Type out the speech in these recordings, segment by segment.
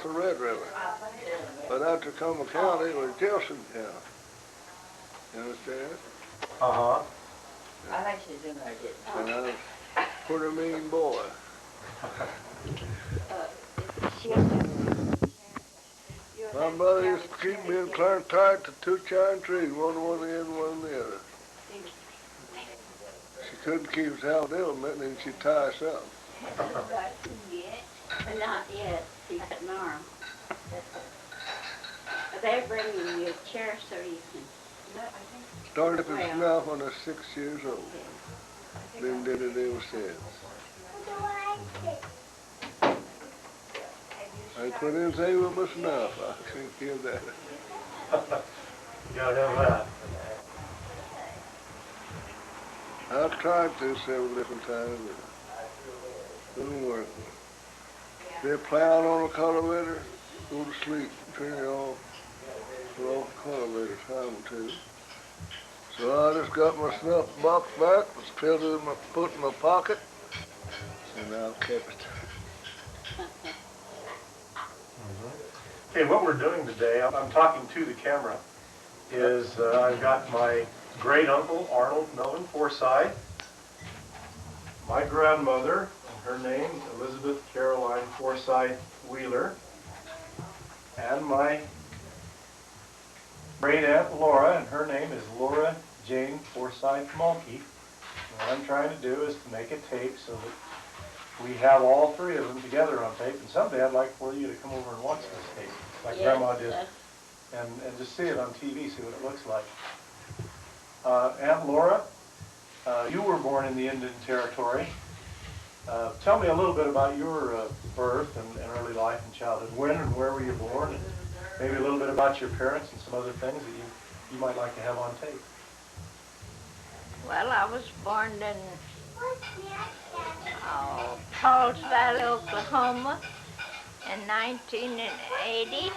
south of Red River. But after Tacoma County was Jefferson County. You understand? Uh-huh. I think she's in there getting. And I was a pretty mean boy. My mother used to keep me in Clarence tied to two giant trees, one on one end, one on the other. She couldn't keep us out there, and then she'd tie us up. Not yet. He's an arm. They're bringing you a chair so you can. Started up in snuff when I was 6 years old. Then did it ever since. I put in say with my snuff. I can't give that. You gotta have that. I've tried to several different times, but it didn't work. They're plowing on a cultivator, go to sleep, turn it off, put off the cultivator, time or two. So I just got my snuff box back, put it in my pocket, and I've kept it. Okay, what we're doing today, I'm talking to the camera, is I've got my great uncle, Arnold Melvin Forsythe, my grandmother, and her name, Elizabeth Caroline Forsythe Wheeler, and my great aunt Laura, and her name is Laura Jane Forsythe Mulkey. What I'm trying to do is to make a tape so that we have all three of them together on tape, and someday I'd like for you to come over and watch this tape, like Grandma did, and just see it on TV, see what it looks like. Aunt Laura, you were born in the Indian Territory. Tell me a little bit about your birth and early life and childhood. When and where were you born, and maybe a little bit about your parents and some other things that you might like to have on tape. Well, I was born in Pauls Valley, Oklahoma in 1980,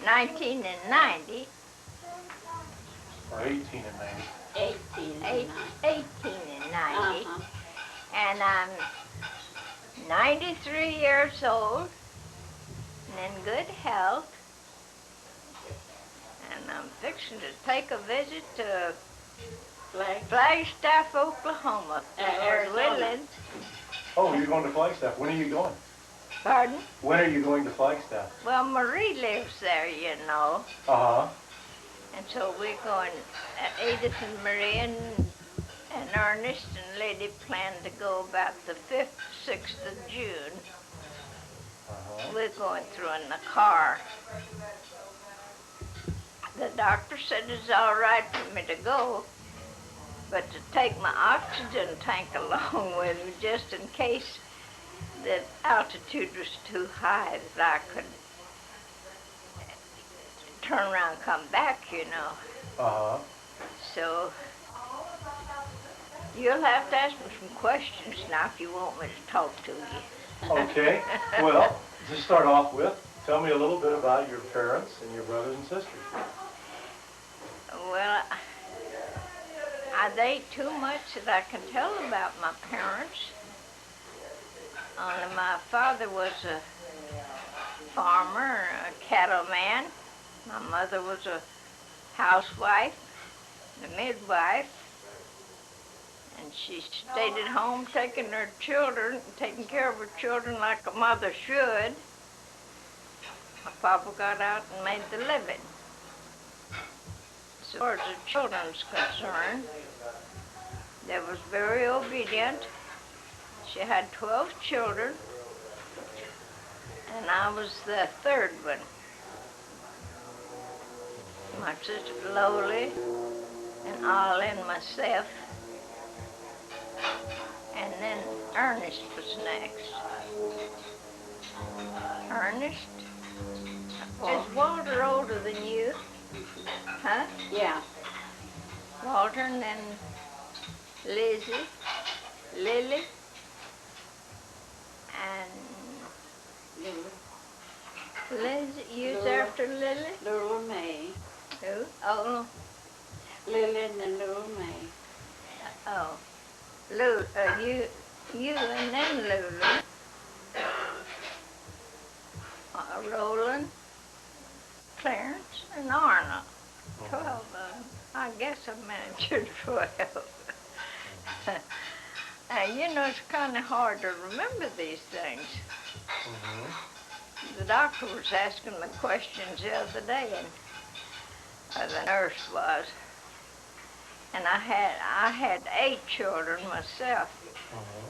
1990. Or 18 and 90. 18 and 90. And I'm 93 years old and in good health. And I'm fixing to take a visit to Flagstaff, Oklahoma. Arizona. Oh, you're going to Flagstaff. When are you going? Pardon? When are you going to Flagstaff? Well, Marie lives there, you know. Uh-huh. And so we're going, Edith and Marie and Ernest and Lady plan to go about the 5th, 6th of June. We're going through in the car. The doctor said it's all right for me to go, but to take my oxygen tank along with me just in case the altitude was too high that I could turn around and come back, you know. Uh-huh. So you'll have to ask me some questions now if you want me to talk to you. Okay. Well, to start off with, tell me a little bit about your parents and your brothers and sisters. Well, they ain't too much that I can tell about my parents. Only my father was a farmer, a cattleman. My mother was a housewife, a midwife, and she stayed at home taking care of her children like a mother should. My papa got out and made the living. As far as the children's concerned, they was very obedient. She had 12 children, and I was the third one. My sister Loli and Ollie and myself, and then Ernest was next. Ernest? Is Walter older than you? Huh? Yeah. Walter and then Lizzie, Lily, and Lizzie, you's after Lily? Little May. Who? Oh, Lily and then Little May. oh. You and then Lulu. Roland, Clarence, and Arnold. 12 of them. I guess I mentioned 12. You know, it's kind of hard to remember these things. The doctor was asking me questions the other day, and the nurse was. And I had 8 children myself.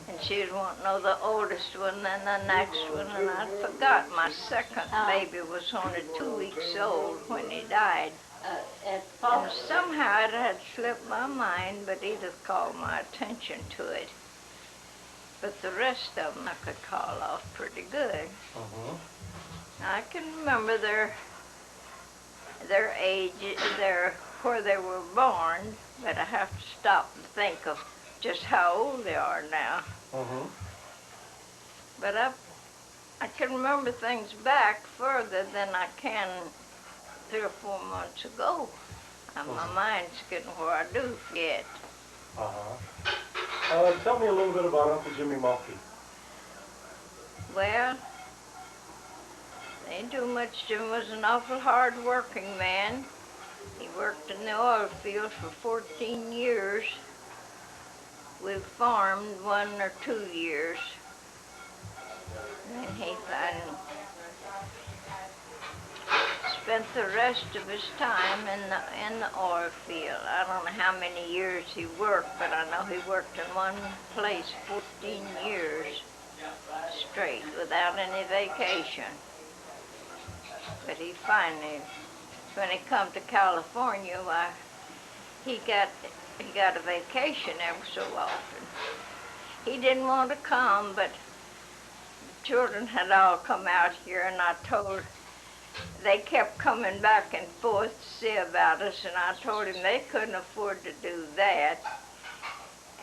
And she was wanting to know the oldest one and the next one, and I forgot my second baby was only 2 weeks old when he died. And somehow it had slipped my mind, but Edith called my attention to it. But the rest of them I could call off pretty good. I can remember their age, where they were born, but I have to stop and think of just how old they are now. But I can remember things back further than I can 3 or 4 months ago. And my mind's getting where I do forget. Tell me a little bit about Uncle Jimmy Mulkey. Well, they didn't do much. Jim was an awful hard-working man. He worked in the oil fields for 14 years. We farmed 1 or 2 years. And he spent the rest of his time in the oil field. I don't know how many years he worked, but I know he worked in one place 14 years straight without any vacation. But he finally, when he come to California, why, he got a vacation every so often. He didn't want to come, but the children had all come out here, and they kept coming back and forth to see about us, and I told him they couldn't afford to do that.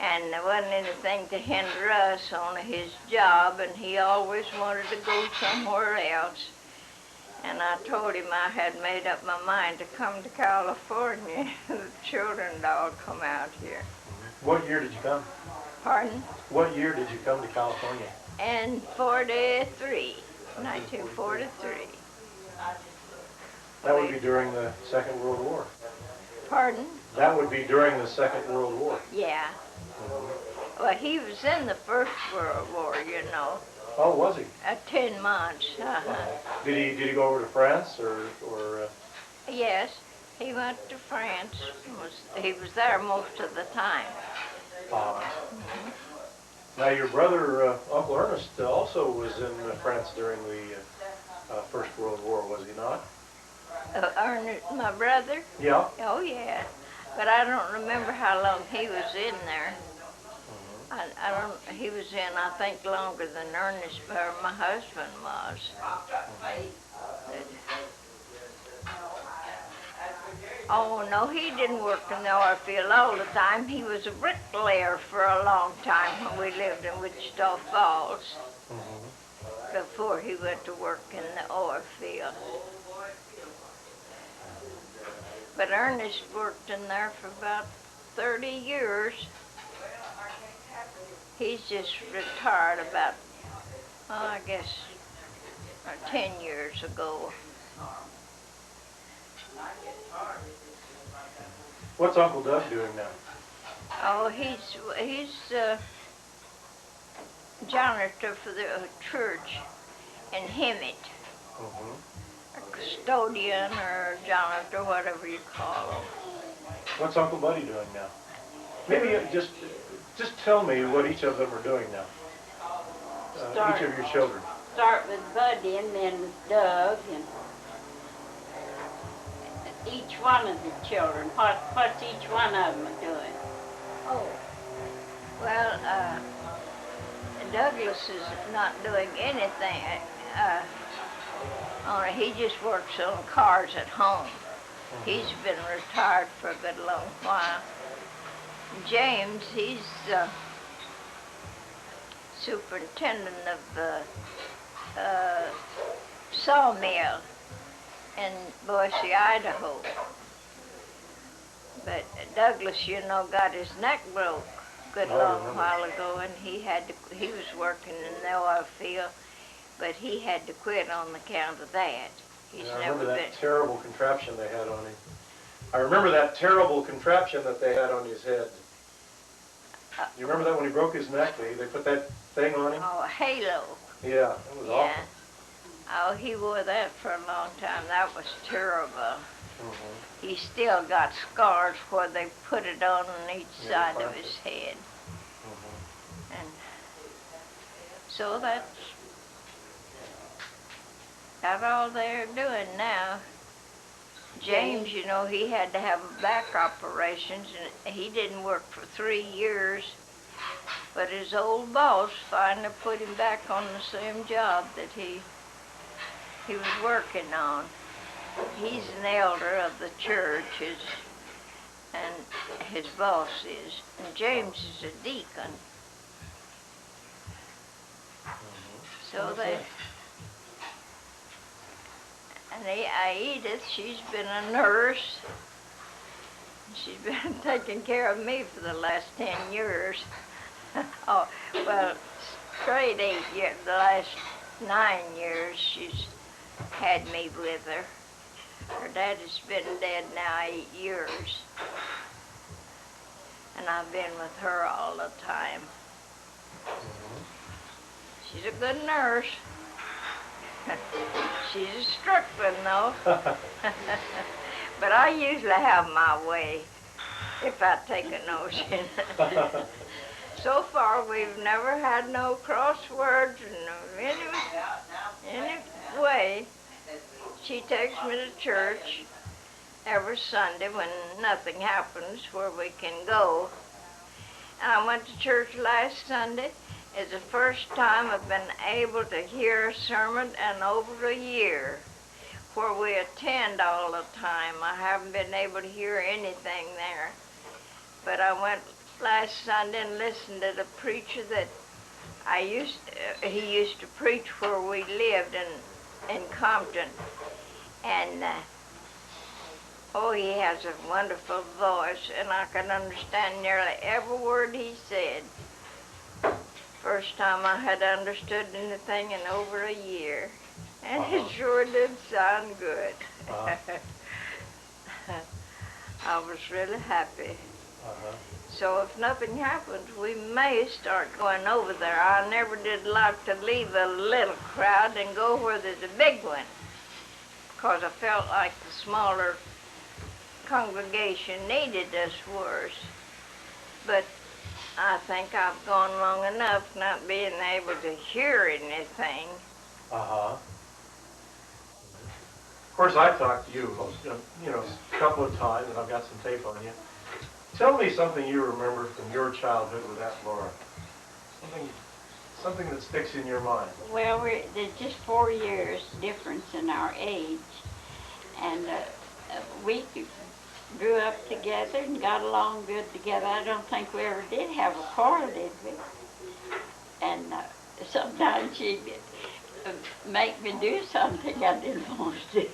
And there wasn't anything to hinder us on his job, and he always wanted to go somewhere else. And I told him I had made up my mind to come to California. The children all come out here. What year did you come? Pardon? What year did you come to California? In 1943. That would be during the Second World War. Pardon? That would be during the Second World War. Yeah. Well, he was in the First World War, you know. Oh, was he? 10 months. Did he go over to France or? Yes, he went to France. He was there most of the time. Now your brother, Uncle Ernest, also was in France during the First World War, was he not? Ernest, my brother? Yeah. Oh, yeah. But I don't remember how long he was in there. He was in, I think, longer than Ernest, or my husband was. Oh, no, he didn't work in the oil field all the time. He was a bricklayer for a long time when we lived in Wichita Falls, before he went to work in the oil field. But Ernest worked in there for about 30 years. He's just retired about, I guess, 10 years ago. What's Uncle Doug doing now? Oh, he's janitor for the church in Hemet. A custodian or janitor, whatever you call him. What's Uncle Buddy doing now? Maybe just tell me what each of them are doing now. Each of your children. Start with Buddy and then with Doug and each one of the children. What's each one of them doing? Oh, well, Douglas is not doing anything. Only he just works on cars at home. He's been retired for a good long while. James, he's superintendent of the sawmill in Boise, Idaho. But Douglas, you know, got his neck broke a good long while ago, and he was working in the oil field. but he had to quit on account of that. He's Yeah, I never remember been. that terrible contraption they had on him. I remember that terrible contraption that they had on his head. You remember that when he broke his neck, they put that thing on him? Oh, a halo. Yeah, it was Yeah. awful. Oh, he wore that for a long time. That was terrible. Mm-hmm. He still got scars where they put it on each Yeah, side of his head. Mm-hmm. And so that's all they're doing now. James, you know, he had to have back operations, and he didn't work for 3 years. But his old boss finally put him back on the same job that he was working on. He's an elder of the church, and his boss is. And James is a deacon. So they... And Edith, she's been a nurse. She's been taking care of me for the last 10 years. Oh, well, straight 8 years. The last 9 years she's had me with her. Her daddy's been dead now 8 years. And I've been with her all the time. She's a good nurse. She's a strict one, though. But I usually have my way if I take a notion. So far, we've never had no crosswords in any way. She takes me to church every Sunday when nothing happens where we can go. And I went to church last Sunday. It's the first time I've been able to hear a sermon in over a year, where we attend all the time. I haven't been able to hear anything there. But I went last Sunday and listened to the preacher that he used to preach where we lived in Compton. And oh, he has a wonderful voice, and I can understand nearly every word he said. First time I had understood anything in over a year. And it sure did sound good. I was really happy. So if nothing happens, we may start going over there. I never did like to leave a little crowd and go where there's a big one, because I felt like the smaller congregation needed us worse. But I think I've gone long enough not being able to hear anything. Of course, I've talked to you, a couple of times, and I've got some tape on you. Tell me something you remember from your childhood with Aunt Laura. Something that sticks in your mind. Well, there's just 4 years difference in our age, and we grew up together and got along good together. I don't think we ever did have a quarrel, did we? And sometimes she'd make me do something I didn't want to do.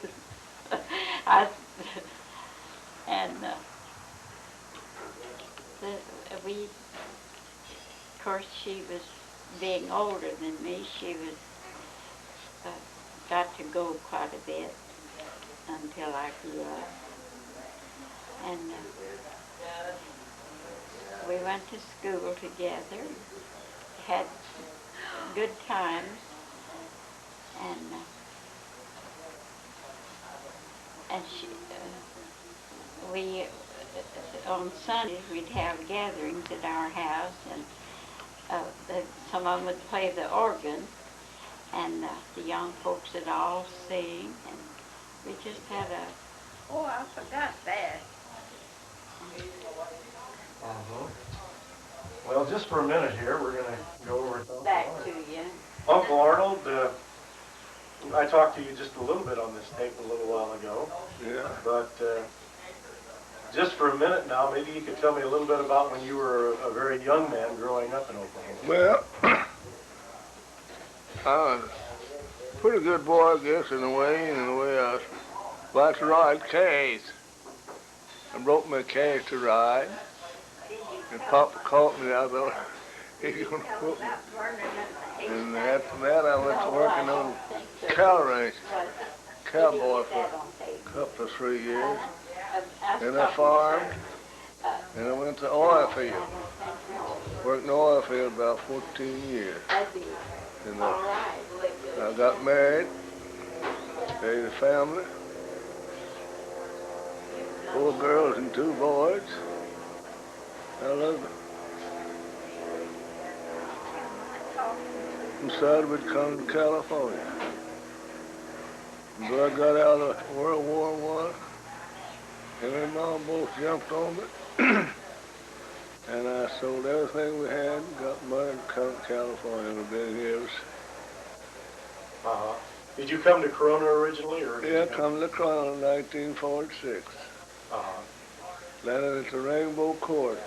Of course, she was being older than me. She was got to go quite a bit until I grew up. And we went to school together, had good times, and we on Sundays we'd have gatherings at our house, and some of them would play the organ, and the young folks would all sing, and we just had a... Oh, I forgot that. Well, just for a minute here, we're going to go over to Back to you. Uncle Arnold. I talked to you just a little bit on this tape a little while ago. Yeah. But just for a minute now, maybe you could tell me a little bit about when you were a very young man growing up in Oklahoma. Well, I was a pretty good boy, I guess, in a way I was like to ride K's. I broke my K's to ride. And Papa caught me. I thought, he's going to put me. And after that, I went to working on cow ranch, cowboy for a couple of 3 years. Then I farmed, and I went to oil field. Worked in the oil field about 14 years. And I got married, raised a family, 4 girls and 2 boys. I loved it. Decided we'd come to California. But I got out of World War I, and my mom both jumped on me. And I sold everything we had, got married, and come to California, and I've been here ever since. Uh-huh. Did you come to Corona originally, or? Yeah, I come to Corona in 1946. Uh-huh. Landed at the Rainbow Court,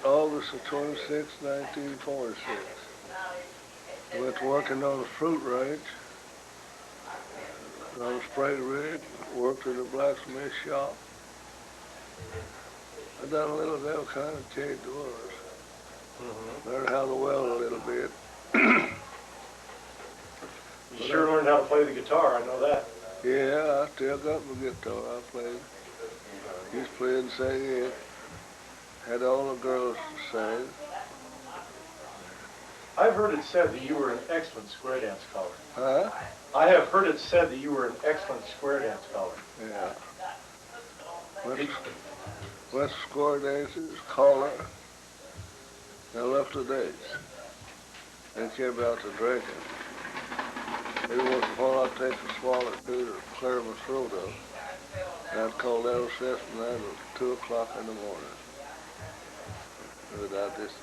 August the 26th, 1946. I went to working on a fruit ranch, on a spray rig, worked in a blacksmith shop. I done a little of that kind of changed the world. Mm-hmm. Learned how to weld a little bit. You sure learned how to play the guitar, I know that. Yeah, I still got my guitar. I played. Used to play and sing it. Had all the girls sing. I've heard it said that you were an excellent square dance caller. Huh? I have heard it said that you were an excellent square dance caller. Yeah. Went to square dances, caller. I left the days. Then came out to drinking. Every once in a while I'd take a swallow too to clear my throat up. And I'd call that reception at 2 o'clock in the morning. But I just,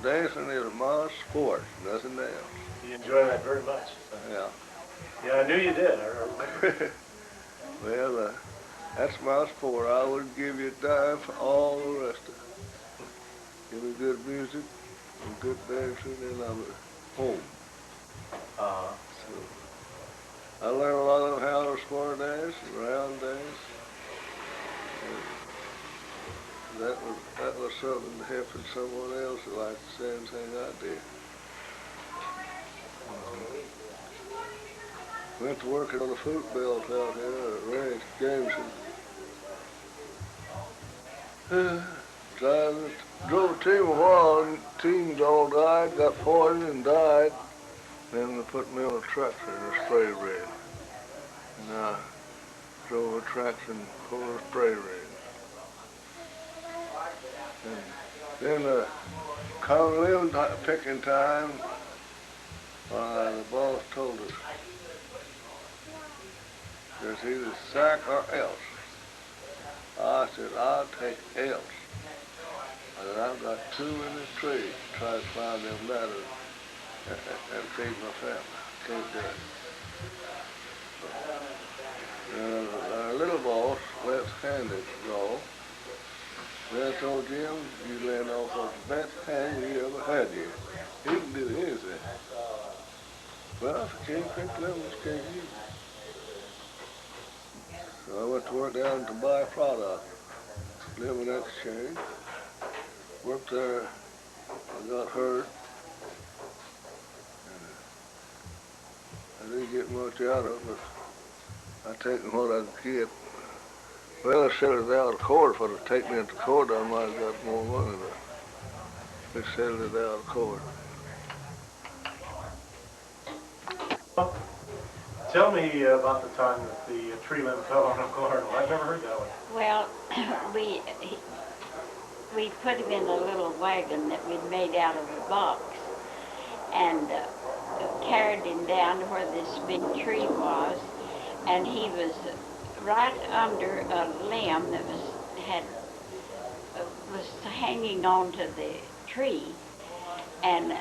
dancing is my sport, nothing else. You enjoy that very much. Yeah. Yeah, I knew you did. I remember. Well, that's my sport. I would give you a dime for all the rest of it. Give me good music and good dancing, and I'm at home. So I learned a lot of how to square dance and round dance. And that was something to help someone else who liked the same thing I did. Went to working on the fruit belt out here at Ranch Jameson. Drove a team a while, and teams all died, got poisoned and died. Then they put me on a tractor in a spray rig. And I drove a tractor for a spray rig. And then come limb picking time, the boss told us, there's either sack or else. I said, I'll take else. I said, I've got 2 in the tree to try to climb them ladders and feed my family. Can't do it. Our little boss, left-handed golf, then I told Jim, you land off of the best hand we ever had here. He can do anything. Well, if you can't pick lemons, can't use it. So I went to work down to buy product, lemon exchange. Worked there, I got hurt. And I didn't get much out of it. I taken what I could get. Well, I settled it out of court. If I'd have taken it to court, I might have got more money, but they settled it out of court. Tell me about the time that the tree limb fell on Uncle Arnold. I've never heard that one. Well, we put him in a little wagon that we'd made out of a box and carried him down to where this big tree was, and he was right under a limb that was hanging onto the tree, and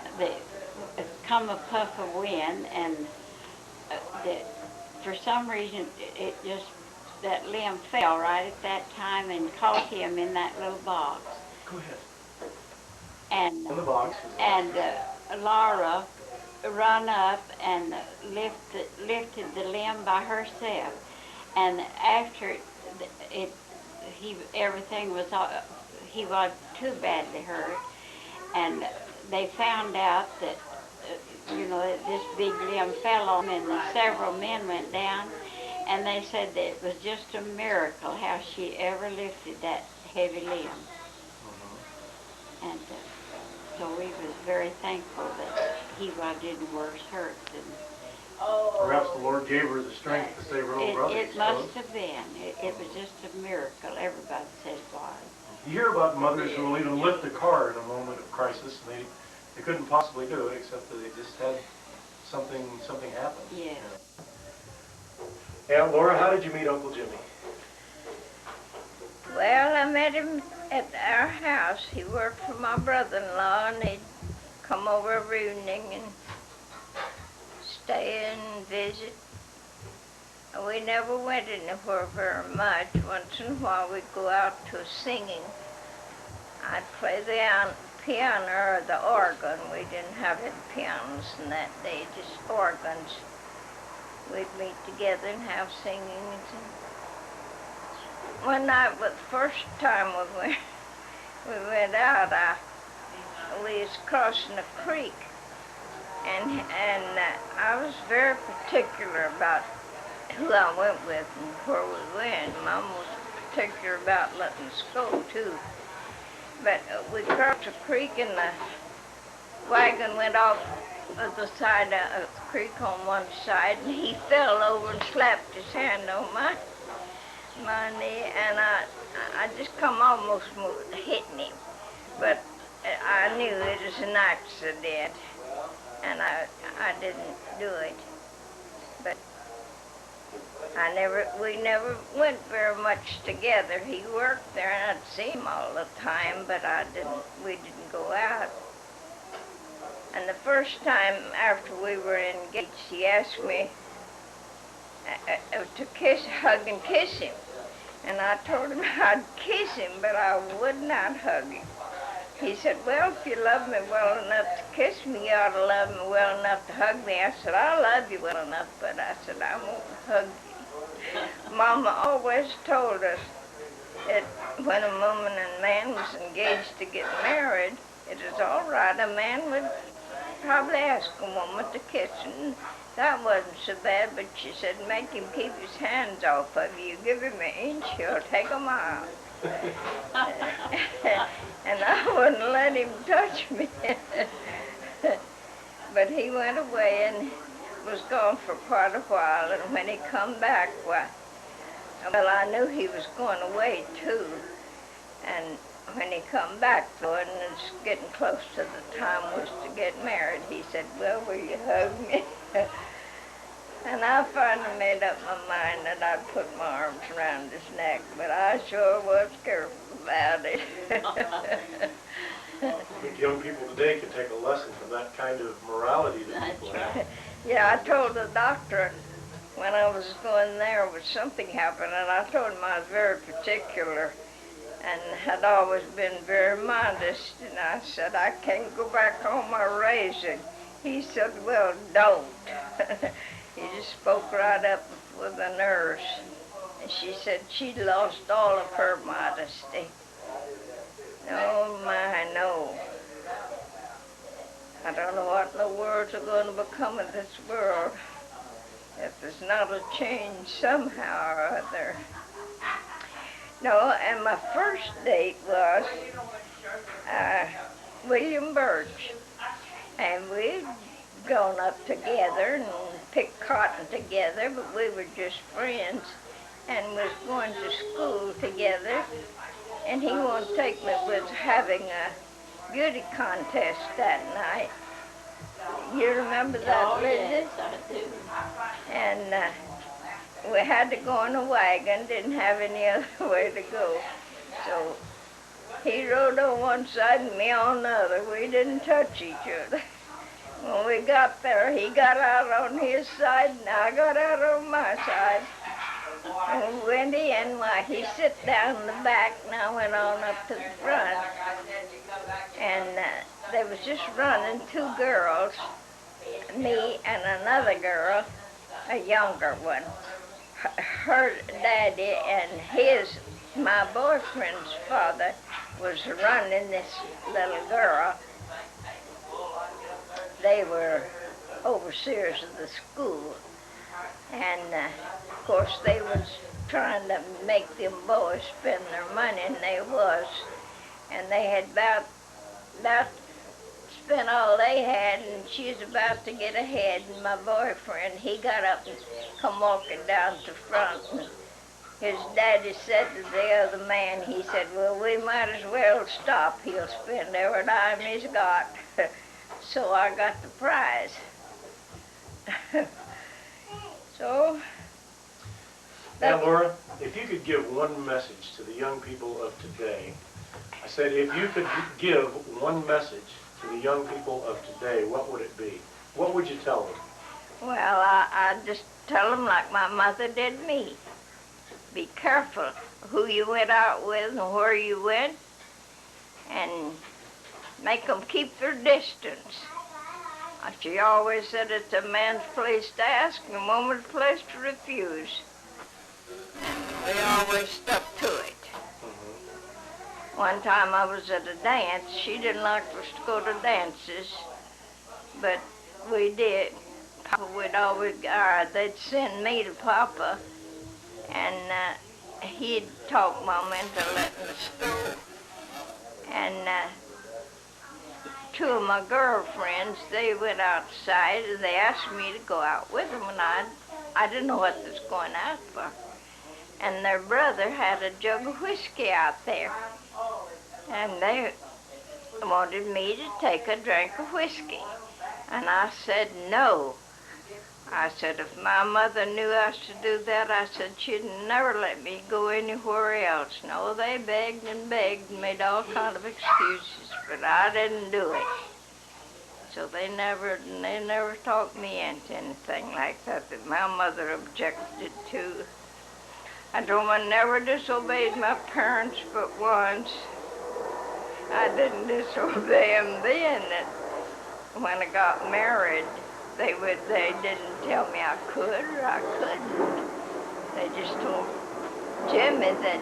come a puff of wind, and for some reason that limb fell right at that time and caught him in that little box. Go ahead. And in the box. And Laura run up and lifted the limb by herself. And after everything was, he was too badly hurt, and they found out that, that this big limb fell on him, and the several men went down, and they said that it was just a miracle how she ever lifted that heavy limb. And so we was very thankful that he didn't worse hurt than. Perhaps the Lord gave her the strength to save her old brother. It must have been. It was just a miracle. Everybody said it was. You hear about mothers who will even lift a car in a moment of crisis, and they couldn't possibly do it except that they just had something happen. Yeah. Yeah, Laura, how did you meet Uncle Jimmy? Well, I met him at our house. He worked for my brother-in-law, and he'd come over every evening and stay and visit. We never went anywhere very much. Once in a while we'd go out to singing. I'd play the piano or the organ. We didn't have any pianos in that day, just organs. We'd meet together and have singing. One night, the first time we went out, we was crossing a creek, and I was very particular about who I went with and where we went. Mom was particular about letting us go too. But we crossed a creek, and the wagon went off of the side of the creek on one side, and he fell over and slapped his hand on my knee, and I just come almost hitting him. But I knew it was an accident, and I didn't do it. But we never went very much together. He worked there, and I'd see him all the time, but we didn't go out. And the first time after we were engaged, he asked me to hug and kiss him. And I told him I'd kiss him, but I would not hug him. He said, well, if you love me well enough to kiss me, you ought to love me well enough to hug me. I said, I love you well enough, but I said, I won't hug you. Mama always told us that when a woman and man was engaged to get married, it is all right. A man would probably ask a woman to kiss him. That wasn't so bad, but she said, make him keep his hands off of you. Give him an inch, he'll take a mile. And I wouldn't let him touch me. But he went away and was gone for quite a while, and when he come back, well, I knew he was going away too. And when he come back, though, and it's getting close to the time was to get married, he said, well, will you hug me? And I finally made up my mind that I'd put my arms around his neck, but I sure was careful about it. I think young people today can take a lesson from that kind of morality that people have. Yeah, I told the doctor when I was going there was something happened, and I told him I was very particular and had always been very modest, and I said, I can't go back on my razor. He said, well, don't. He just spoke right up with the nurse. And she said she'd lost all of her modesty. Oh my, no. I don't know what in the world's going to become of this world if there's not a change somehow or other. No, and my first date was William Birch. And we'd grown up together and picked cotton together, but we were just friends and was going to school together. And he wanted to take me, was having a beauty contest that night. You remember that, Linda? Yes, I do. And we had to go in a wagon, didn't have any other way to go. So he rode on one side and me on the other. We didn't touch each other. When we got there, he got out on his side and I got out on my side. And we went in, he sit down in the back and I went on up to the front. And there was just running two girls, me and another girl, a younger one. Her daddy and my boyfriend's father was running this little girl. they were overseers of the school. And of course they was trying to make them boys spend their money, and they was. And they had about spent all they had, and she was about to get ahead, and my boyfriend, he got up and come walking down to front, and his daddy said to the other man, he said, well, we might as well stop. He'll spend every dime he's got. So I got the prize. So. Now, Laura, if you could give one message to the young people of today, I said if you could give one message to the young people of today, what would it be? What would you tell them? Well, I just tell them like my mother did me. Be careful who you went out with and where you went, and make them keep their distance. She always said it's a man's place to ask and a woman's place to refuse. They always stuck to it. One time I was at a dance. She didn't like us to go to dances, but we did. Papa would always, they'd send me to Papa, and he'd talk Mom into letting us go. And two of my girlfriends, they went outside and they asked me to go out with them, and I didn't know what they was going out for. And their brother had a jug of whiskey out there, and they wanted me to take a drink of whiskey. And I said no. I said if my mother knew I should do that, I said she'd never let me go anywhere else. No, they begged and begged and made all kind of excuses, but I didn't do it. So they never talked me into anything like that my mother objected to. I told them I never disobeyed my parents but once. I didn't disobey them then. When I got married, they didn't tell me I could or I couldn't. They just told Jimmy that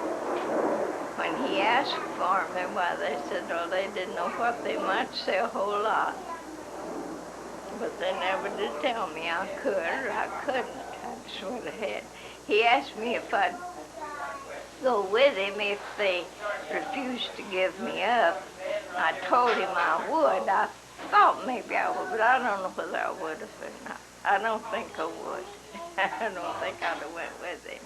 when he asked for me, why, they said, well, they didn't know what they might say a whole lot. But they never did tell me I could or I couldn't. I just went ahead. He asked me if I'd go with him if they refused to give me up. I told him I would. I thought maybe I would, but I don't know whether I would or not. I don't think I would. I don't think I'd have went with him.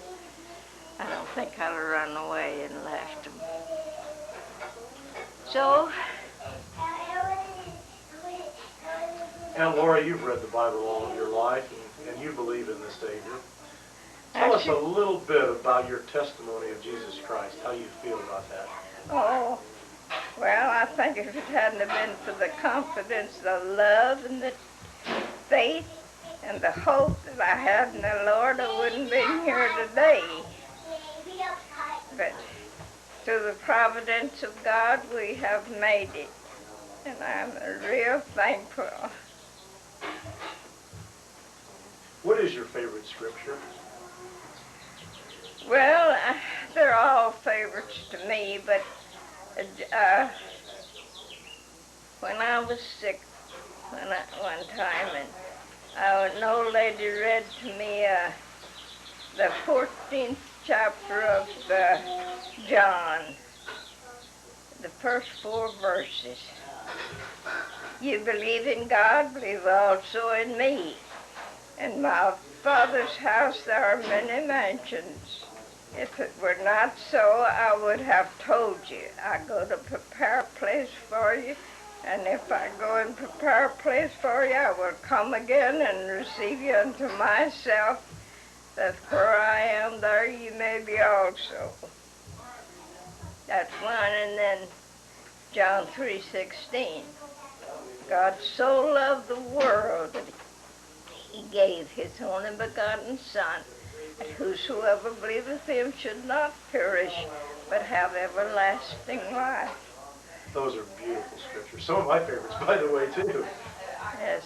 I don't think I'd have run away and left him. So. Now, Laura, you've read the Bible all of your life, and you believe in the Savior. Tell us a little bit about your testimony of Jesus Christ, how you feel about that. Oh, well, I think if it hadn't have been for the confidence, the love, and the faith, and the hope that I had in the Lord, I wouldn't be here today. But through the providence of God, we have made it, and I'm real thankful. What is your favorite scripture? Well, they're all favorites to me, but when I was sick one time, and an old lady read to me the 14th chapter of John, the first 4 verses. You believe in God, believe also in me. In my Father's house there are many mansions. If it were not so, I would have told you. I go to prepare a place for you, and if I go and prepare a place for you, I will come again and receive you unto myself, that where I am, there you may be also. That's one, and then John 3:16. God so loved the world that he gave his only begotten Son, that whosoever believeth him should not perish, but have everlasting life. Those are beautiful scriptures. Some of my favorites, by the way, too. Yes,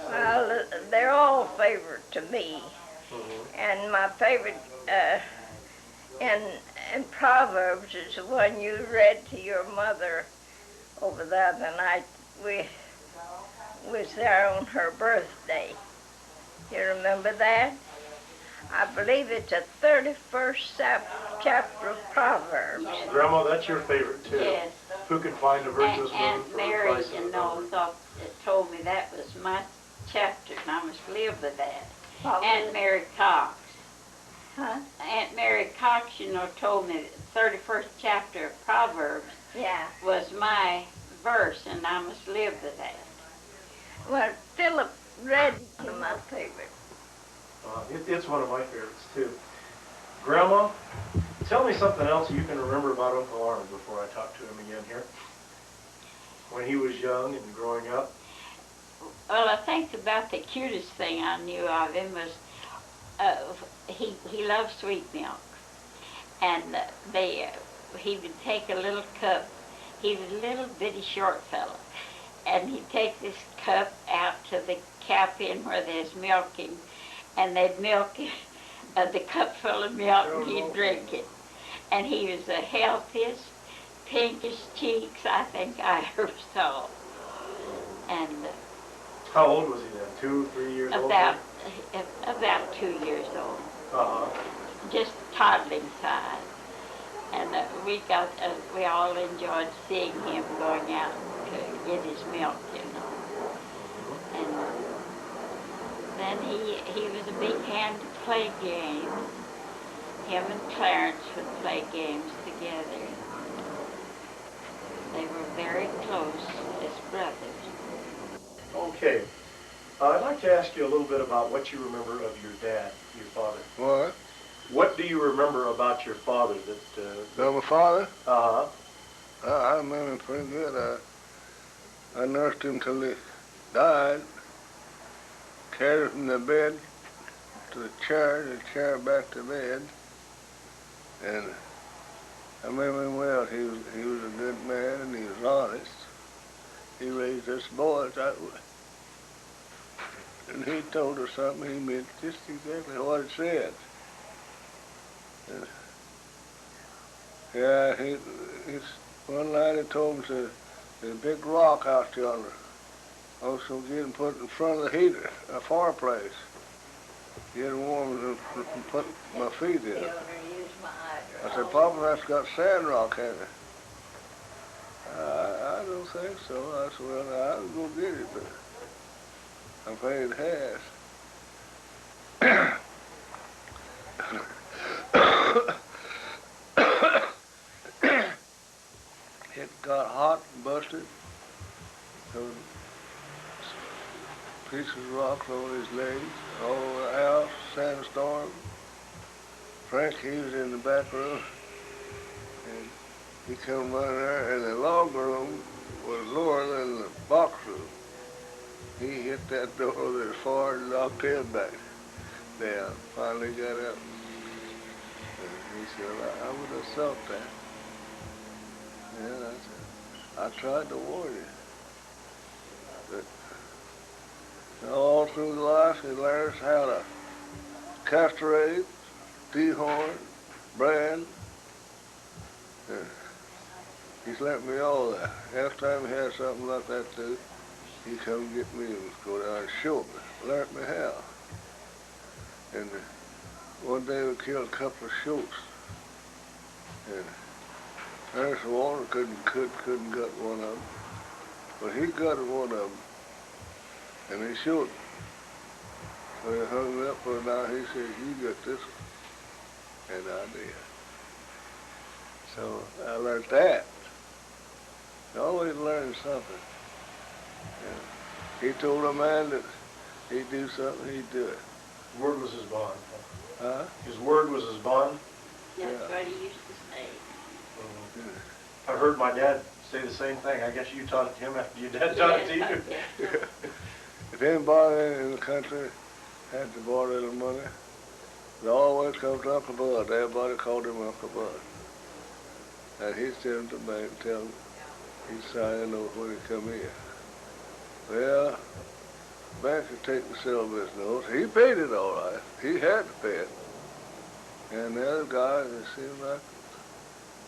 well, they're all favorite to me. Mm-hmm. And my favorite in Proverbs is the one you read to your mother over the other night. was there on her birthday. You remember that? I believe it's the 31st chapter of Proverbs. Grandma, that's your favorite too. Yes. Who can find a virtuous woman Aunt for the Mary, price of you a know, number? told me that was my chapter, and I must live with that. What was Aunt it? Mary Cox. Huh? Aunt Mary Cox, you know, told me the 31st chapter of Proverbs Yeah. was my verse, and I must live with that. Well, Philip read one of my favorites. It's one of my favorites too. Grandma, tell me something else you can remember about Uncle Arnold before I talk to him again here. When he was young and growing up. Well, I think about the cutest thing I knew of him was he loved sweet milk, and he would take a little cup. He was a little bitty short fellow, and he'd take this cup out to the cap in where there's milking, and they'd milk the cup full of milk, and he'd drink it. And he was the healthiest, pinkest cheeks I think I ever saw. And How old was he then? 2, 3 years old? about 2 years old, Uh-huh. just toddling size. And we all enjoyed seeing him going out to get his milk, you know. And then he was a big hand to play games. Him and Clarence would play games together. They were very close as brothers. Okay. I'd like to ask you a little bit about what you remember of your dad, your father. What? What do you remember about your father that... Know my father? Uh-huh. I remember him pretty good. I nursed him till he died. Carried him from the bed to the chair back to bed. And I remember him well. He was a good man and he was honest. He raised us boys that way. And he told us something, he meant just exactly what it said. Yeah, he's one night he told me there's a big rock out yonder. Also get and put it in front of the heater, a fireplace. Get it warm and put my feet in it. I said, Papa, that's got sand rock in it. I don't think so. I said, well, I'll go get it, but I'm afraid it has. It got hot and busted. Those pieces of rock on his legs, all over the house, sandstorm. Frank, he was in the back room, and he come running there, and the log room was lower than the box room. He hit that door with his far and knocked him back down. Finally got up. And he said, I would have thought that. And I said, I tried to warn you. But all through life, he learned how to castrate, dehorn, brand. He's let me all that. Every time he had something like that to do, he'd come get me and go down and show me, learn me how. And one day we killed a couple of shoats. And Harrison Walter couldn't gut one of them. But he gutted one of them. And he shot him. So he hung me up for an hour. He said, you got this one. And I did. So I learned that. You always learn something. And he told a man that he'd do something, he'd do it. His word was his bond. Huh? His word was his bond. That's Yeah. what he used to say. I heard my dad say the same thing. I guess you taught it to him after your dad taught it to you. Yes. If anybody in the country had to borrow a little money, they always come to Uncle Bud. Everybody called him Uncle Bud. And he'd send them to the bank and tell them he'd sign a note when he come in. Well, the bank would take the Sylvan's notes. He paid it all right. He had to pay it. And the other guys, it seemed like,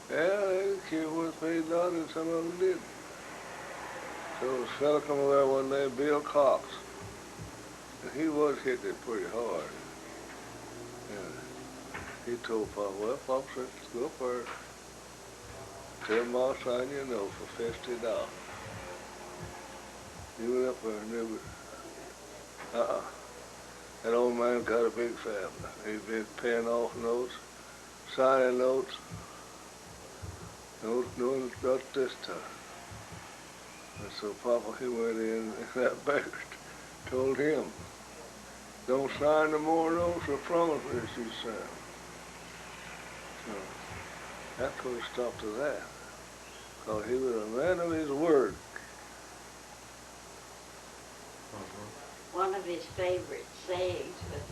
yeah, they didn't care what paid on and some of them didn't. So this fella come over there one day, Bill Cox, and he was hitting it pretty hard. And he told Pop, well, Pop said, go first. Tell Ma I'll sign you a note for $50. He went up there and knew it. That old man got a big family. He'd been paying off notes, signing notes. No, not this time. And so Papa, he went in, and that banker told him, don't sign no more notes or promises you sign. So that put a stop to that. Because he was a man of his word. One of his favorite sayings was,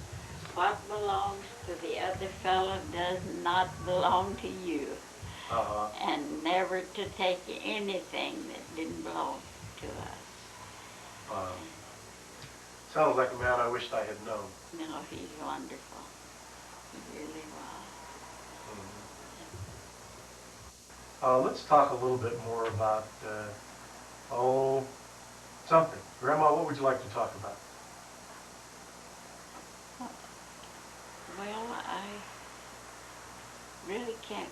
what belongs to the other fellow does not belong to you. And never to take anything that didn't belong to us. Sounds like a man I wished I had known. No, he's wonderful. He really was. Let's talk a little bit more about, something. Grandma, what would you like to talk about? Well, I really can't.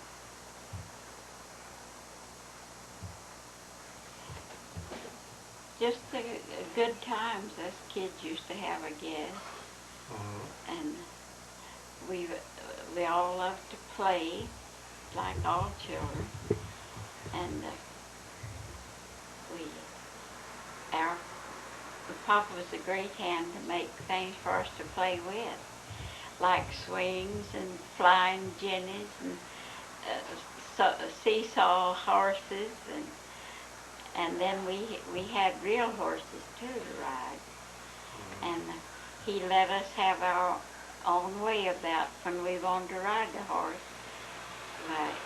Just the good times us kids used to have, I guess. And we all loved to play, like all children. And our Papa was a great hand to make things for us to play with, like swings and flying jennies and seesaw horses, and then we had real horses too to ride. And he let us have our own way about when we wanted to ride the horse. Like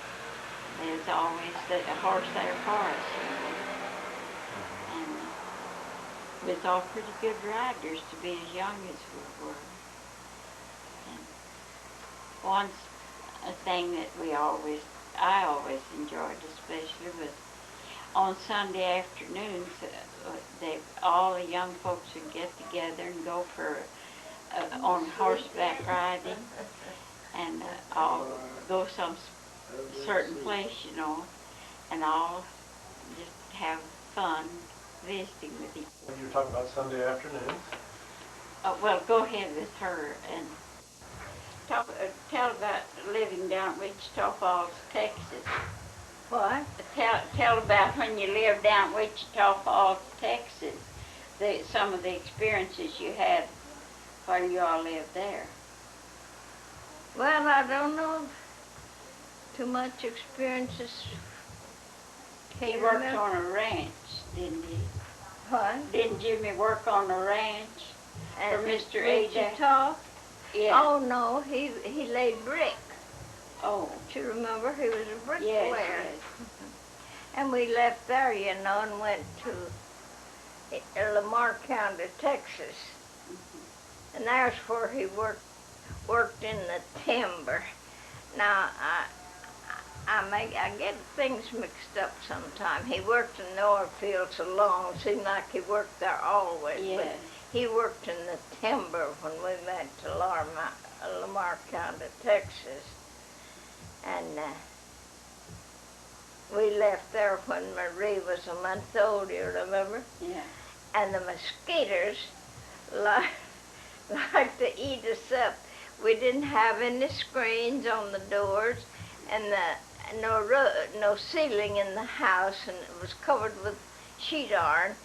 there's always a horse there for us, you know. And we was all pretty good riders to be as young as we were. And one thing that I always enjoyed especially was on Sunday afternoons, all the young folks would get together and go for on horseback riding, and all go some certain place, you know, and all just have fun visiting with each other. You were talking about Sunday afternoons. Well, go ahead with her and tell about living down at Wichita Falls, Texas. What? Tell about when you lived down at Wichita Falls, Texas, some of the experiences you had while you all lived there. Well, I don't know too much experiences. He worked on a ranch, didn't he? What? Didn't Jimmy work on a ranch for Mr. Ada? Wichita? Yeah. Oh, no, he laid brick. Oh. Do you remember? He was a bricklayer. Yes. And we left there, you know, and went to Lamar County, Texas. And there's where he worked in the timber. Now, I get things mixed up sometimes. He worked in the oil field so long, it seemed like he worked there always. Yes. But he worked in the timber when we went to Lamar County, Texas. And we left there when Marie was a month old, you remember? Yeah. And the mosquitoes like to eat us up. We didn't have any screens on the doors, and no ceiling in the house, and it was covered with sheet iron.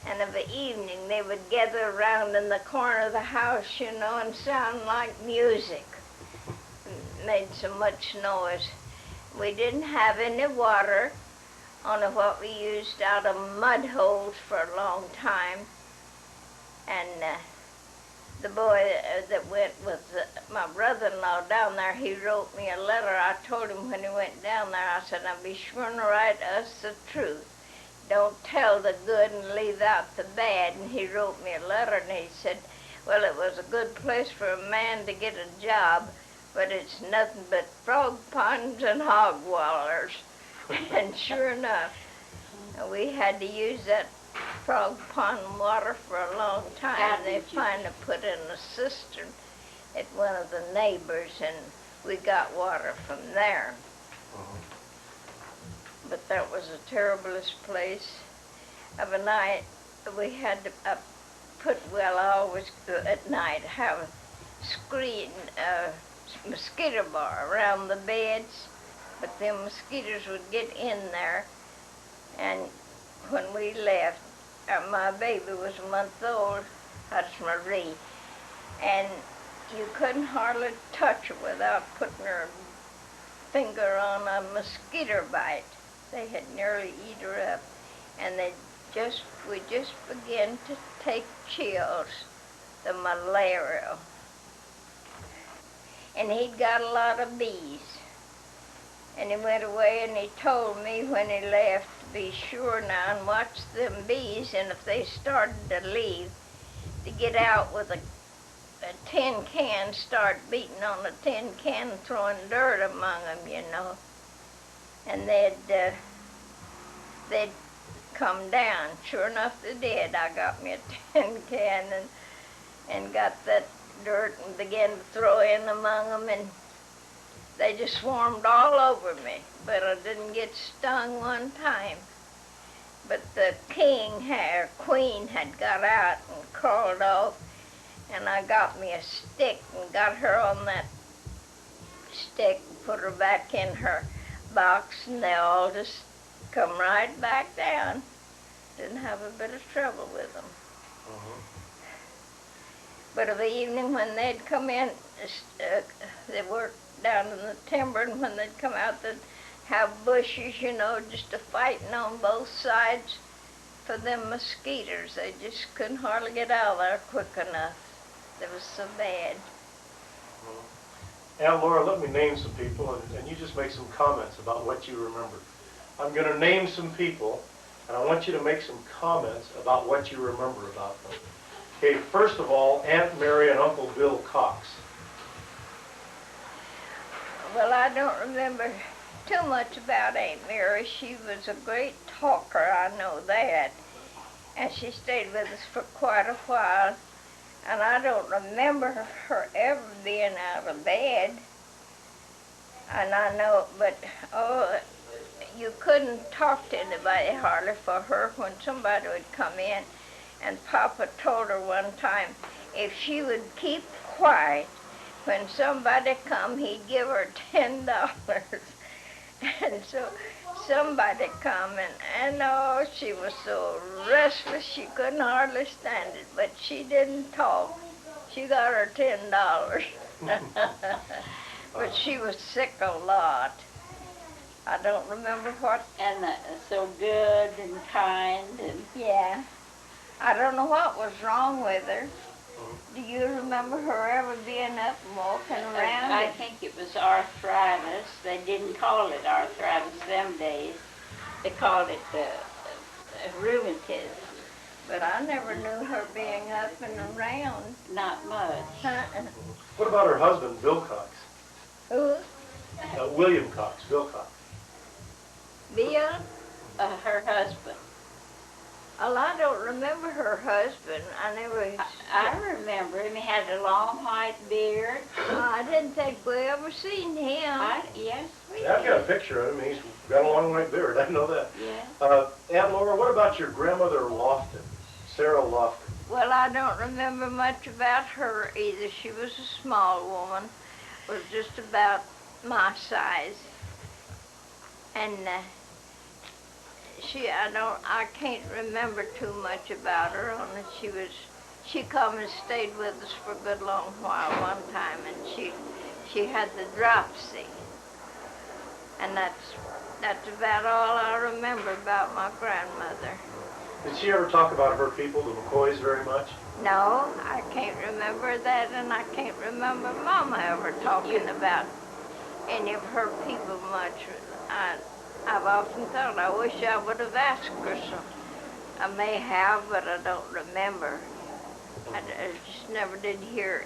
And of the evening, they would gather around in the corner of the house, you know, and sound like music. Made so much noise. We didn't have any water, only what we used out of mud holes for a long time. And the boy that went with my brother-in-law down there, he wrote me a letter. I told him when he went down there, I said, now be sure and write us the truth. Don't tell the good and leave out the bad. And he wrote me a letter, and he said, well, it was a good place for a man to get a job, but it's nothing but frog ponds and hog wallers. And sure enough, we had to use that frog pond water for a long time. How They did you- finally put in a cistern at one of the neighbors, and we got water from there. But that was the terriblest place of a night. We had to I always at night have a screen, mosquito bar around the beds, but them mosquitoes would get in there. And when we left, my baby was a month old, that's Marie, and you couldn't hardly touch her without putting her finger on a mosquito bite. They had nearly eat her up, and we just began to take chills, the malaria. And he'd got a lot of bees. And he went away and he told me when he left to be sure now and watch them bees, and if they started to leave, to get out with a tin can, start beating on a tin can, throwing dirt among them, you know. And they'd come down. Sure enough, they did. I got me a tin can and got that dirt and began to throw in among them, and they just swarmed all over me. But I didn't get stung one time. But the queen had got out and crawled off, and I got me a stick and got her on that stick and put her back in her box, and they all just come right back down. Didn't have a bit of trouble with them. But of the evening when they'd come in, they worked down in the timber, and when they'd come out, they'd have bushes, you know, just a fighting on both sides for them mosquitoes. They just couldn't hardly get out of there quick enough. It was so bad. Aunt Laura, let me name some people, and you just make some comments about what you remember. I'm going to name some people, and I want you to make some comments about what you remember about them. Okay, first of all, Aunt Mary and Uncle Bill Cox. Well, I don't remember too much about Aunt Mary. She was a great talker, I know that. And she stayed with us for quite a while. And I don't remember her ever being out of bed. And I know, but, you couldn't talk to anybody hardly for her when somebody would come in. And Papa told her one time if she would keep quiet, when somebody come, he'd give her $10. And so somebody come, and oh, she was so restless she couldn't hardly stand it, but she didn't talk. She got her $10. But she was sick a lot. I don't remember what. And so good and kind and... Yeah. I don't know what was wrong with her. Do you remember her ever being up and walking around? I think it was arthritis. They didn't call it arthritis them days. They called it rheumatism. But I never knew her being up and around. Not much. What about her husband, Bill Cox? Who? William Cox, Bill Cox. Bill? Her husband. Well, I don't remember her husband. I remember him. He had a long white beard. I didn't think we ever seen him. Yes, we Yeah, I've got a did. picture of him. He's got a long white beard. I know that. Yeah. Aunt Laura, what about your grandmother Lofton, Sarah Lofton? Well, I don't remember much about her either. She was a small woman, was just about my size. And I can't remember too much about her, only she come and stayed with us for a good long while one time, and she had the dropsy. And that's about all I remember about my grandmother. Did she ever talk about her people, the McCoys, very much? No, I can't remember that, and I can't remember Mama ever talking about any of her people much. I've often thought I wish I would have asked her some. I may have, but I don't remember. I just never did hear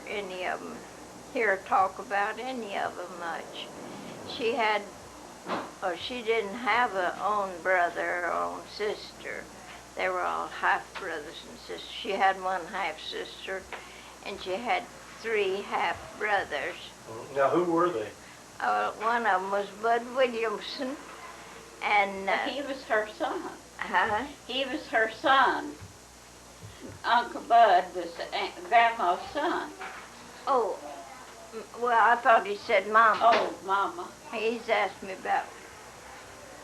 her talk about any of them much. She didn't have her own brother or own sister. They were all half brothers and sisters. She had one half sister, and she had 3 half brothers. Now, who were they? One of them was Bud Williamson, and He was her son. huh? He was her son. Uncle Bud was Grandma's son. Oh, well, I thought he said Mama. Oh, Mama. He's asked me about.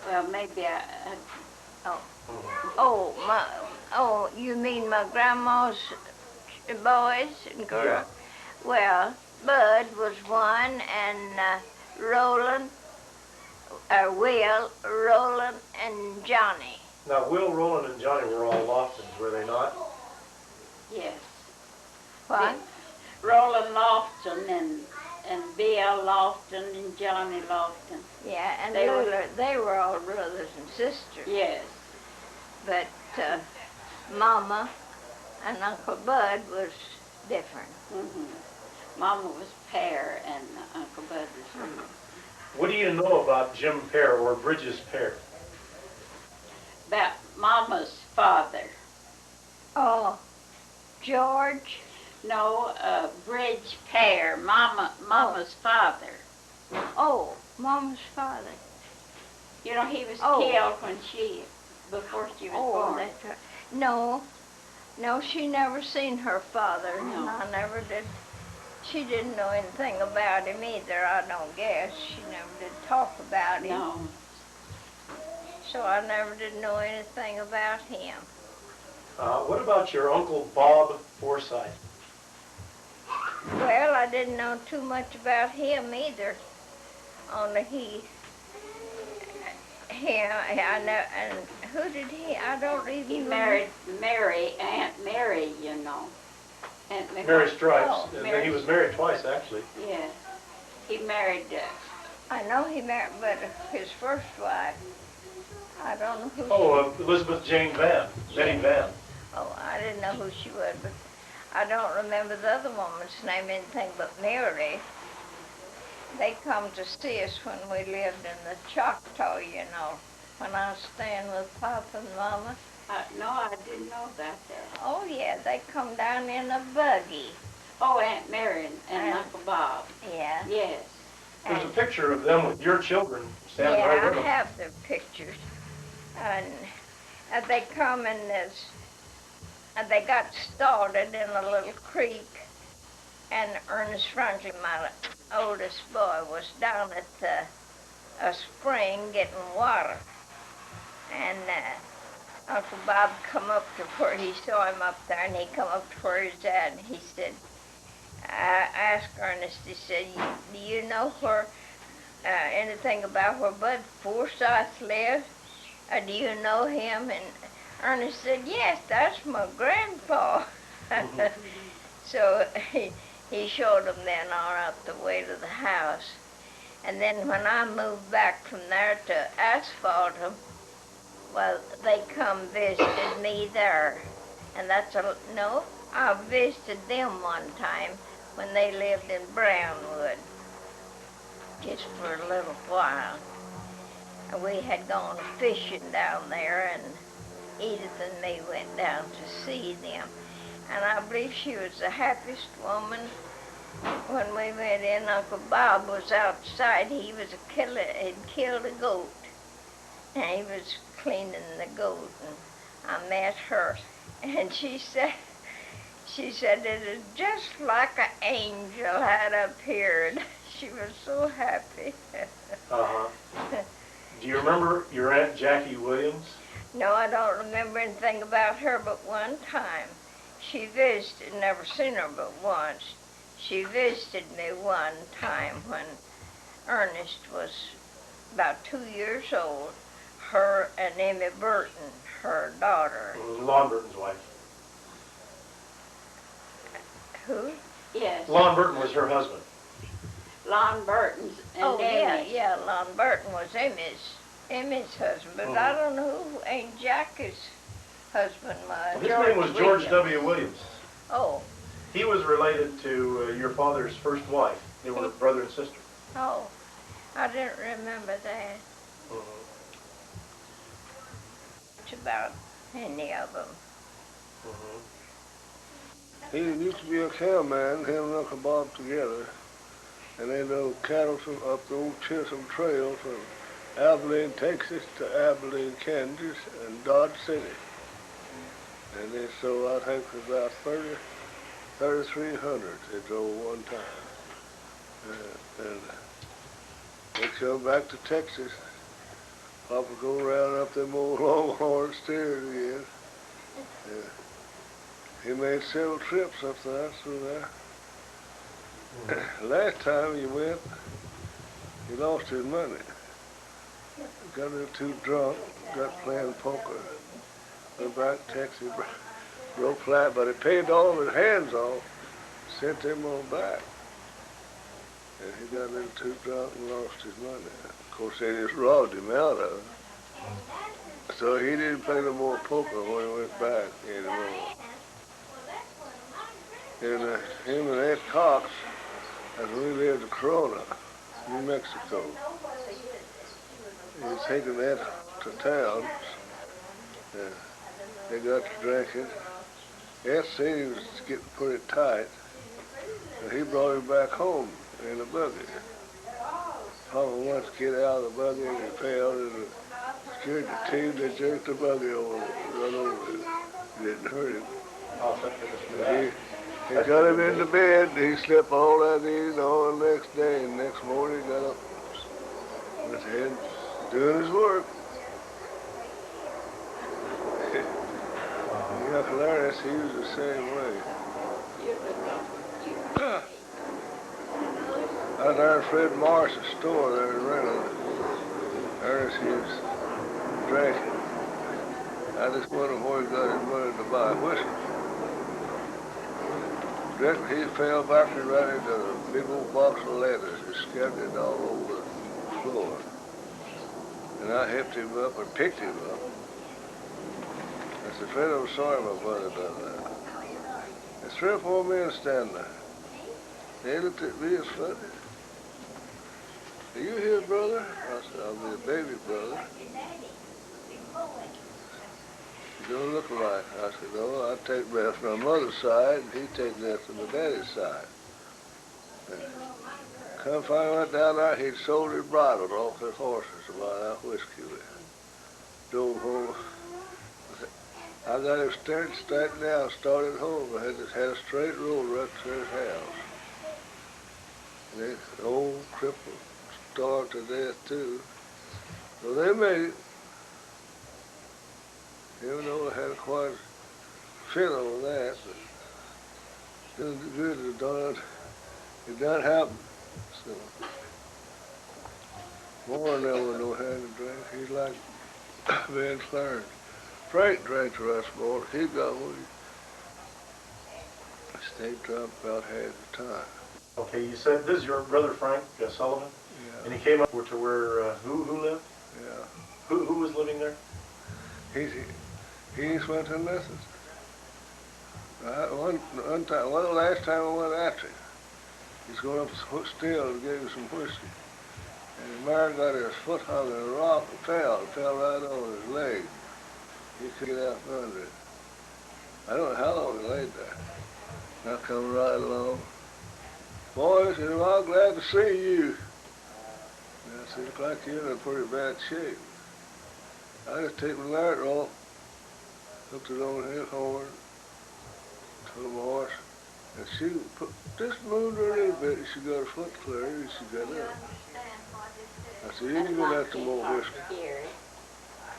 Well, maybe Oh, you mean my grandma's boys and girls? Yeah. Well, Bud was one, and Roland, Will, Roland, and Johnny. Now, Will, Roland, and Johnny were all Loftons, were they not? yes. What? Roland Lofton and Bill Lofton and Johnny Lofton. Yeah, and They were- Lula, they were all brothers and sisters. Yes. But Mama and Uncle Bud was different. Mama was Pear and Uncle Bud was Reed. What do you know about Jim Pear or Bridges Pear? About Mama's father. Oh, George. No, Bridge Pear, Mama's father. Oh, Mama's father. You know, he was Oh. killed before she was born. That's right. No, she never seen her father. No. I never did. She didn't know anything about him either, I don't guess. She never did talk about him. No. So I never did know anything about him. What about your Uncle Bob Forsythe? Well, I didn't know too much about him either. Only I know, and who did he? I don't even. He remember. married Aunt Mary, you know. Aunt Mary. Mary Stripes. Oh, And Mary- he was married twice, actually. Yes. He married, I know he married, but his first wife, I don't know who. Oh, Elizabeth Jane Van, Betty Van. Oh, I didn't know who she was, but I don't remember the other woman's name, anything but Mary. They come to see us when we lived in the Choctaw, you know, when I was staying with Papa and Mama. no, I didn't know about that. Oh, yeah, they come down in a buggy. Oh, Aunt Mary and And- Uncle Bob. Yeah. Yes. There's a And, picture of them with your children standing yeah, right with I them. have the pictures. And they come and they got started in a little creek, and Ernest Franklin, my oldest boy, was down at a spring getting water. And Uncle Bob come up to where he saw him up there, and he come up to where his dad, and he said, I asked Ernest, he said, do you know where anything about where Bud Forsythe lives? Do you know him? And Ernest said, yes, that's my grandpa. So he showed them then all up the way to the house. And then when I moved back from there to Asphalt 'em, well, they come visited me there. And I visited them one time when they lived in Brownwood, just for a little while. And we had gone fishing down there, and Edith and me went down to see them. And I believe she was the happiest woman when we went in. Uncle Bob was outside. He was had killed a goat, and he was cleaning the goat, and I met her, and she said it is just like an angel had appeared. She was so happy. Uh-huh. Do you remember your Aunt Jackie Williams? No, I don't remember anything about her but one time. She visited, never seen her but once. She visited me one time when Ernest was about 2 years old. Her and Emmy Burton, her daughter. Lon Burton's wife. Who? Yes. Lon Burton was her husband. Lon Burton's and Oh, Amy's. yeah, Lon Burton was Emmy's husband, but I don't know who Aunt Jackie's husband was. His name was George W. Williams. Oh, He was related to your father's first wife. They were brother and sister. oh, I didn't remember that. Mhm. It's about any of them. He used to be a cowman, him and Uncle Bob together. And they drove cattle from up the old Chisholm Trail from Abilene, Texas to Abilene, Kansas, and Dodge City. And they sold, I think, about 3,300 they drove one time. And they come back to Texas. Papa go around up them old longhorn steers again. He made several trips up there through there. Last time he went, he lost his money. Got a little too drunk, got playing poker. Went back to Texas, broke flat, but he paid all of his hands off, sent them on back. And he got a little too drunk and lost his money. Of course, they just robbed him out of it. So he didn't play no more poker when he went back anymore. And him and Ed Cox, as we lived in Corona, New Mexico. He was taking Ed to town. They got to drinking. Ed said he was getting pretty tight. So he brought him back home in a buggy. Papa wanted to get out of the buggy and he fell and scared the team. They jerked the buggy over, run over him. It didn't hurt him. He got him into bed, and he slept all that evening, all the next day, and next morning he got up, went ahead, doing his work. Uncle Ernest, he was the same way. I was there in Fred Morris's store there in Reynolds. Ernest, he was drinking. I just wondered where he got his money to buy whiskey. He fell backward right into a big old box of letters. He scattered it all over the floor. And I helped him up and picked him up. I said, Fred, I'm sorry my brother done that. There's 3 or 4 men standing there. They looked at me as funny. Are you his brother? I said, I'm his baby brother. You don't look alike. I said, no, I take that from my mother's side, and he take that from my daddy's side. And come find out down there, he'd sold his bridle off his horses to buy that whiskey with. Drove home. I got him straightened down, started home. I had a straight road right to his house. And this old cripple starved to death too. So they made it. Even though I had quite a fit over that, but it good it done happen. So Warren never know how to drink. He's like Van Clarence. Frank drank the rest more. He got one. Stayed drunk about half the time. Okay, you said this is your brother Frank Sullivan? Yeah. And he came up to where, who lived? Yeah. Who was living there? He just went to lessons. One time, the last time I went after him, he's going up still to give him some whiskey. And the man got his foot hung in a rock and fell right on his leg. He couldn't get out from under it. I don't know how long he laid there. And I come right along. Boys, I'm glad to see you. And I said, look like you're in pretty bad shape. I just take my light rope, hooked it on his horn, told the horse, and she just moved her a little bit, and she got her foot clear, and she got up. I said, you can go back to more whiskey.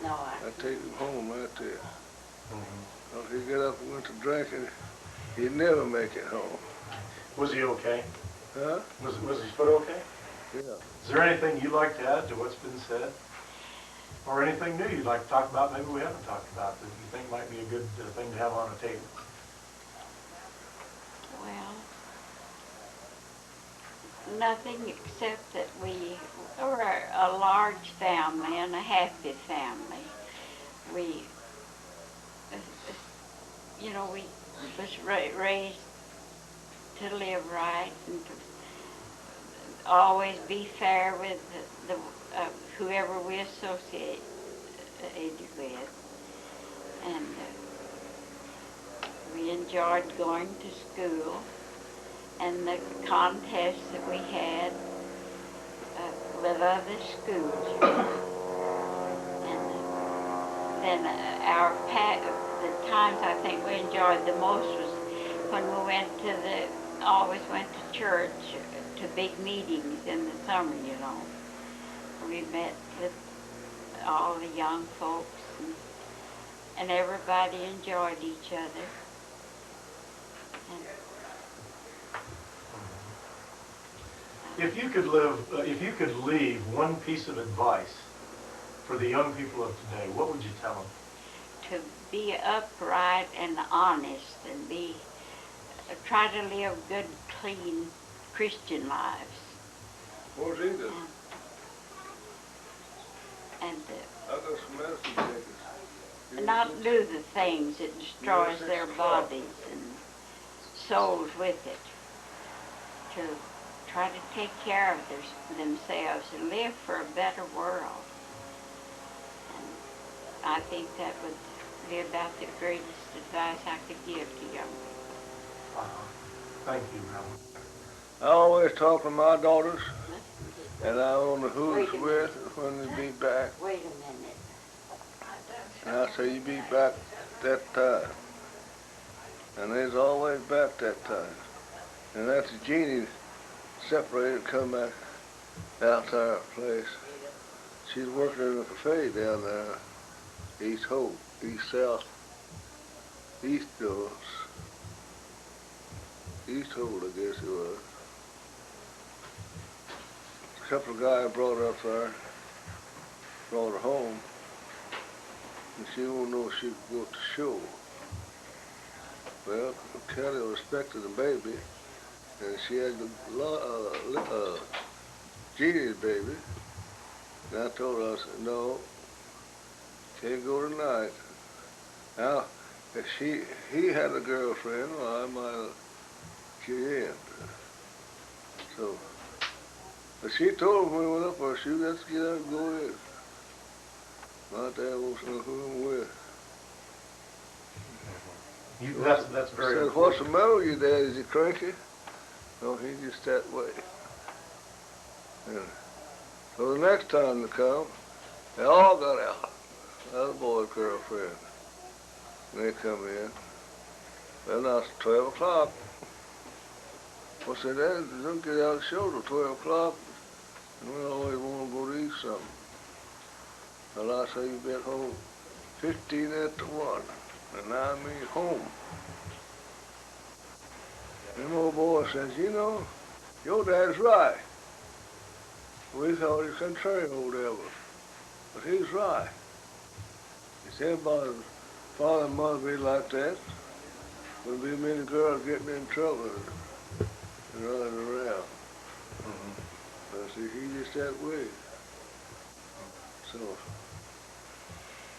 No, I take him home right there. If he get up and went to drinking, he'd never make it home. Was he okay? Huh? Was his foot okay? Yeah. Is there anything you'd like to add to what's been said? Or anything new you'd like to talk about maybe we haven't talked about that you think might be a good thing to have on the table? well, nothing except that we are a large family and a happy family. We, we was raised to live right and to always be fair with whoever we associate with. And we enjoyed going to school and the contests that we had with other schools. And then the times I think we enjoyed the most was when we always went to church, to big meetings in the summer, you know. We met with all the young folks and everybody enjoyed each other. If you could leave one piece of advice for the young people of today, what would you tell them? To be upright and honest and try to live good, clean Christian lives. What's he do? And I got some medicine tickets. not do the things that destroys their bodies and souls with it. To try to take care of themselves and live for a better world. And I think that would be about the greatest advice I could give to young people. Thank you, Helen. I always talk to my daughters, and I don't know who's with when they be back. Wait a minute. And I say, you be back that time. And they's always back that time. And that's Jeannie separated, come back out to our place. She's working in a cafe down there, East Hope, East South, East of us. East Hope, I guess it was. A couple of guys brought her up there, brought her home, and she didn't know if she could go to the show. Well, Kelly was expecting a baby, and she had Jeannie's baby. And I told her, I said, no, can't go tonight. Now, if he had a girlfriend, well, I might get in. So, but she told him when we went up there, she got to get out and go in. My dad wants to know who I'm with. That's very I said, what's the matter with you, Dad? Is he cranky? No, he's just that way. Yeah. So the next time they come, they all got out. Other boy's girlfriend. And they come in. Well, now it's 12 o'clock. I said, Dad, don't get out of the show till 12 o'clock. And we always want to go to eat something. Well, I say, you be at home 15 after 1. And I mean home. Them old boy says, you know, your dad's right. We thought he was contrary old devil, but he's right. He said, everybody's father and mother be like that. There'll be many girls getting in trouble and running around. I see, he's just that way. So,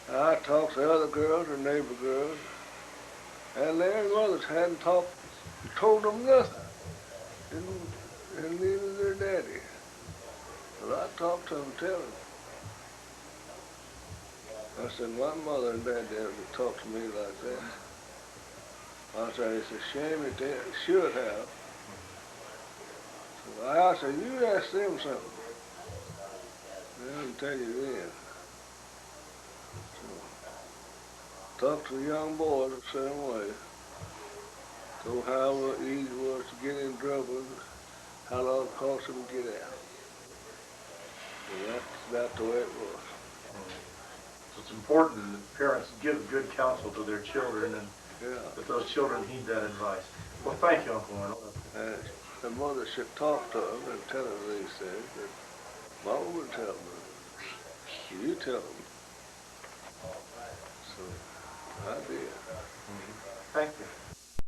I talked to other girls and neighbor girls, and their mothers hadn't told them nothing, and neither their daddy. But I talked to them, tell them. I said, my mother and dad never talked to me like that. I said, it's a shame that they should have. So I said, you ask them something. They'll tell you then. Talk to the young boys the same way. So how easy it was to get in trouble, how long it cost them to get out. And that's about the way it was. So it's important that parents give good counsel to their children and that those children heed that advice. Well, thank you, Uncle Arnold. The mother should talk to them and tell them these things, but Mama would tell them. You tell them. So I did. Thank you.